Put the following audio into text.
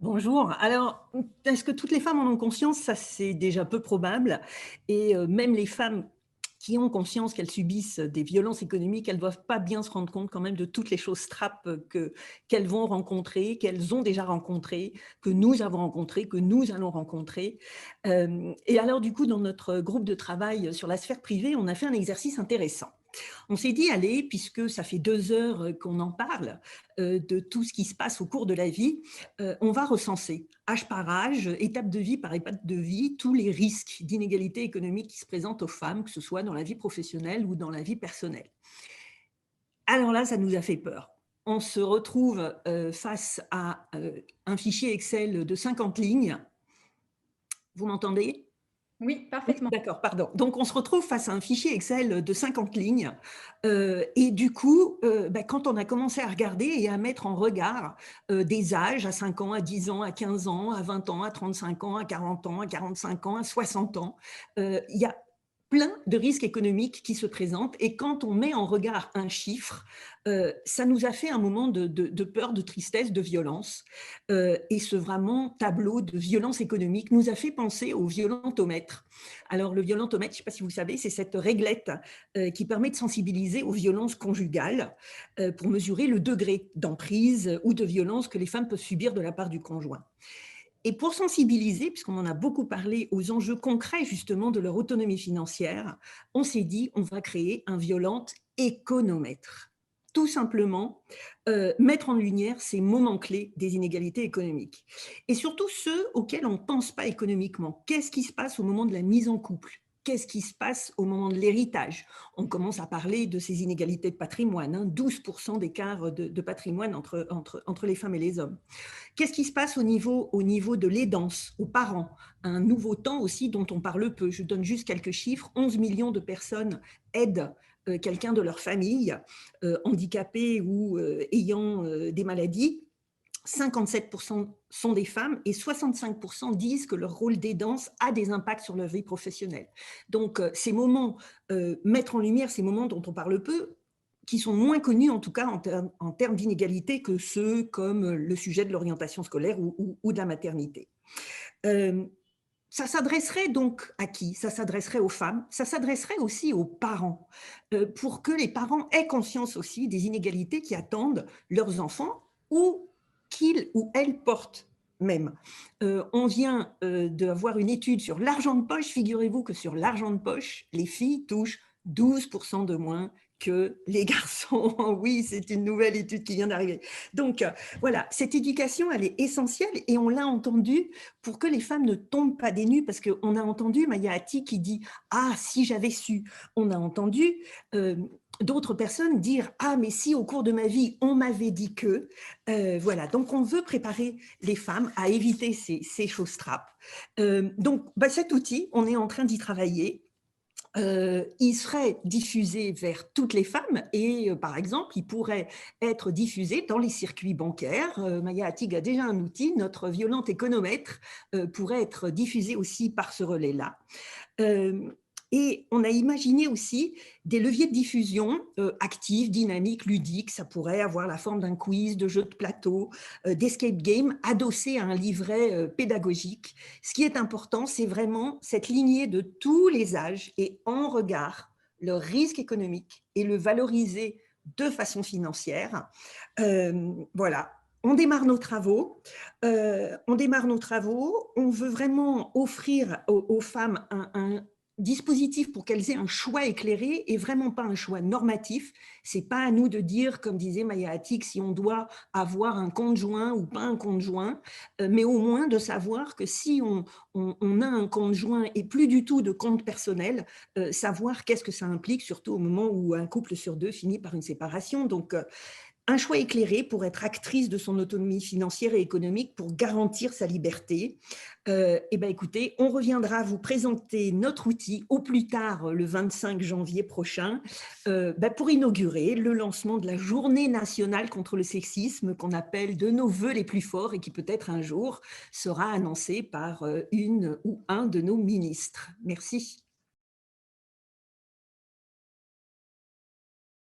Bonjour. Alors, est-ce que toutes les femmes en ont conscience? Ça, c'est déjà peu probable et même les femmes qui ont conscience qu'elles subissent des violences économiques, elles doivent pas bien se rendre compte quand même de toutes les choses trappes qu'elles vont rencontrer, qu'elles ont déjà rencontrées, que nous avons rencontrées, que nous allons rencontrer. Et alors du coup, dans notre groupe de travail sur la sphère privée, on a fait un exercice intéressant. On s'est dit: «Allez, puisque ça fait 2 heures, qu'on en parle, de tout ce qui se passe au cours de la vie, on va recenser, âge par âge, étape de vie par étape de vie, tous les risques d'inégalité économique qui se présentent aux femmes, que ce soit dans la vie professionnelle ou dans la vie personnelle». Alors là, ça nous a fait peur. On se retrouve, face à, un fichier Excel de 50 lignes. Vous m'entendez? Oui, Oui, parfaitement. d'accord, pardon. Donc on se retrouve face à un fichier Excel de 50 lignes, et du coup, quand on a commencé à regarder et à mettre en regard, des âges à 5 ans, à 10 ans, à 15 ans, à 20 ans, à 35 ans, à 40 ans, à 45 ans, à 60 ans, il y a plein de risques économiques qui se présentent et quand on met en regard un chiffre, ça nous a fait un moment de peur, de tristesse, de violence, et ce vraiment tableau de violence économique nous a fait penser au violentomètre. Alors, le violentomètre, je ne sais pas si vous savez, c'est cette réglette qui permet de sensibiliser aux violences conjugales pour mesurer le degré d'emprise ou de violence que les femmes peuvent subir de la part du conjoint. Et pour sensibiliser, puisqu'on en a beaucoup parlé, aux enjeux concrets justement de leur autonomie financière, on s'est dit on va créer un violent économètre. Tout simplement, mettre en lumière ces moments clés des inégalités économiques. Et surtout ceux auxquels on ne pense pas économiquement. Qu'est-ce qui se passe au moment de la mise en couple? Qu'est-ce qui se passe au moment de l'héritage? On commence à parler de ces inégalités de patrimoine, 12% d'écart de patrimoine entre les femmes et les hommes. Qu'est-ce qui se passe au niveau de l'aidance, aux parents? Un nouveau temps aussi dont on parle peu. Je donne juste quelques chiffres. 11 millions de personnes aident quelqu'un de leur famille, handicapé ou ayant des maladies. 57% sont des femmes et 65% disent que leur rôle d'aidance a des impacts sur leur vie professionnelle. Donc, ces moments, mettre en lumière ces moments dont on parle peu, qui sont moins connus en tout cas en termes d'inégalité que ceux comme le sujet de l'orientation scolaire ou de la maternité. Euh, Ça s'adresserait donc à qui? Ça s'adresserait aux femmes, ça s'adresserait aussi aux parents, pour que les parents aient conscience aussi des inégalités qui attendent leurs enfants ou qu'ils ou elles portent même. On vient d'avoir une étude sur l'argent de poche. Figurez-vous que sur l'argent de poche, les filles touchent 12% de moins que les garçons. Oui, c'est une nouvelle étude qui vient d'arriver. Donc, voilà, cette éducation, elle est essentielle et on l'a entendu pour que les femmes ne tombent pas des nues, parce qu'on a entendu Maya Hatti qui dit: «Ah, si j'avais su». On a entendu euh, d'autres personnes dire: «Ah, mais si au cours de ma vie, on m'avait dit que». Voilà, donc on veut préparer les femmes à éviter ces choses trappes. Donc, cet outil, on est en train d'y travailler. Il serait diffusé vers toutes les femmes et par exemple, il pourrait être diffusé dans les circuits bancaires. Maya Attig a déjà un outil, notre violent économètre pourrait être diffusé aussi par ce relais-là. Euh, et on a imaginé aussi des leviers de diffusion actifs, dynamiques, ludiques. Ça pourrait avoir la forme d'un quiz, de jeux de plateau, d'escape game, adossé à un livret pédagogique. Ce qui est important, c'est vraiment cette lignée de tous les âges et en regard le risque économique et le valoriser de façon financière. Voilà. On démarre nos travaux. On veut vraiment offrir aux femmes un dispositif pour qu'elles aient un choix éclairé et vraiment pas un choix normatif. C'est pas à nous de dire, comme disait Maya Attic, si on doit avoir un conjoint ou pas un conjoint, mais au moins de savoir que si on a un conjoint et plus du tout de compte personnel, savoir qu'est-ce que ça implique, surtout au moment où un couple sur deux finit par une séparation. Donc, un choix éclairé pour être actrice de son autonomie financière et économique, pour garantir sa liberté. Eh bien, écoutez, on reviendra vous présenter notre outil au plus tard le 25 janvier prochain pour inaugurer le lancement de la Journée nationale contre le sexisme qu'on appelle de nos voeux les plus forts et qui peut-être un jour sera annoncée par une ou un de nos ministres. Merci.